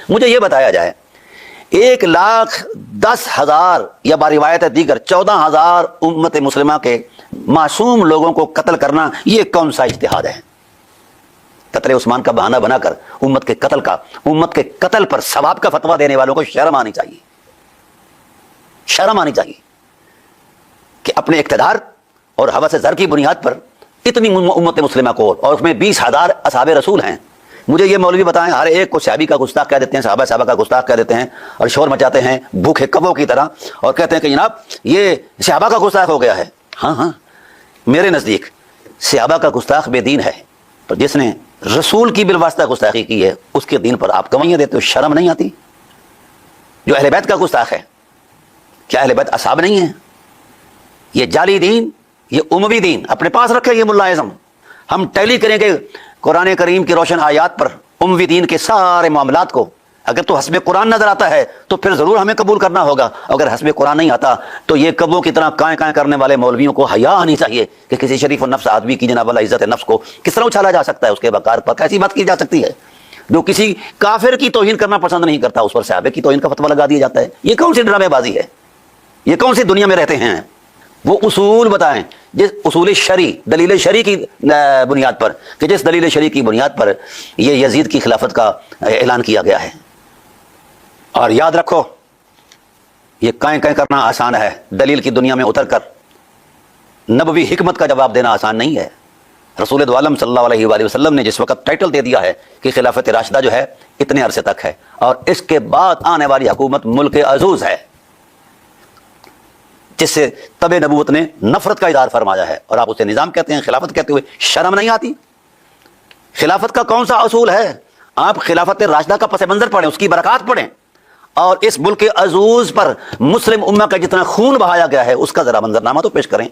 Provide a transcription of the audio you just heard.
مجھے یہ بتایا جائے 1,10,000 یا باروایت دیگر 14,000 امت مسلمہ کے معصوم لوگوں کو قتل کرنا یہ کون سا اجتہاد ہے؟ قتل عثمان کا بہانہ بنا کر امت کے قتل پر ثواب کا فتویٰ دینے والوں کو شرم آنی چاہیے، شرم آنی چاہیے کہ اپنے اقتدار اور ہوس زر کی بنیاد پر اتنی امت مسلمہ کو، اور اس میں 20,000 اصحاب رسول ہیں، مجھے یہ مولوی بتائیں ہر ایک کو صحابی کا گستاخ کہہ دیتے ہیں، صحابہ کا گستاخ کہہ دیتے ہیں اور شور مچاتے ہیں بھوکے کبوں کی طرح اور کہتے ہیں کہ جناب یہ صحابہ کا گستاخ ہو گیا ہے۔ ہاں میرے نزدیک صحابہ کا گستاخ بے دین ہے، پر جس نے رسول کی بالواسطہ گستاخی کی ہے اس کے دین پر آپ گواہیاں دیتے ہو، شرم نہیں آتی؟ جو اہل بیت کا گستاخ ہے، کیا اہل بیت اصحاب نہیں ہیں؟ یہ جعلی دین، یہ اموی دین اپنے پاس رکھے یہ ملا اعظم، ہم ٹیلی کریں گے قرآن کریم کی روشن آیات پر اموی دین کے سارے معاملات کو۔ اگر تو حسب قرآن نظر آتا ہے تو پھر ضرور ہمیں قبول کرنا ہوگا، اگر حسب قرآن نہیں آتا تو یہ کبوں کی طرح کائیں کائیں کرنے والے مولویوں کو حیا آنی چاہیے کہ کسی شریف النفس آدمی کی جناب اللہ عزت نفس کو کس طرح اچھالا جا سکتا ہے، اس کے وقار پر کیسی بات کی جا سکتی ہے؟ جو کسی کافر کی توہین کرنا پسند نہیں کرتا اس پر صحابہ کی توہین کا فتویٰ لگا دیا جاتا ہے۔ یہ کون سی ڈرامے بازی ہے؟ یہ کون سی دنیا میں رہتے ہیں؟ وہ اصول بتائیں، جس اصول شرعی دلیل شرعی کی بنیاد پر، کہ جس دلیل شرعی کی بنیاد پر یہ یزید کی خلافت کا اعلان کیا گیا ہے۔ اور یاد رکھو یہ کائیں کائیں کرنا آسان ہے، دلیل کی دنیا میں اتر کر نبوی حکمت کا جواب دینا آسان نہیں ہے۔ رسول دو عالم صلی اللہ علیہ وآلہ وسلم نے جس وقت ٹائٹل دے دیا ہے کہ خلافت راشدہ جو ہے اتنے عرصے تک ہے اور اس کے بعد آنے والی حکومت ملک عزوز ہے، جس سے تب نبوت نے نفرت کا اظہار فرمایا ہے، اور آپ اسے نظام کہتے ہیں، خلافت کہتے ہوئے شرم نہیں آتی؟ خلافت کا کون سا اصول ہے؟ آپ خلافت راشدہ کا پس منظر پڑھیں، اس کی برکات پڑھیں، اور اس ملک عزوز پر مسلم امہ کا جتنا خون بہایا گیا ہے اس کا ذرا منظرنامہ تو پیش کریں۔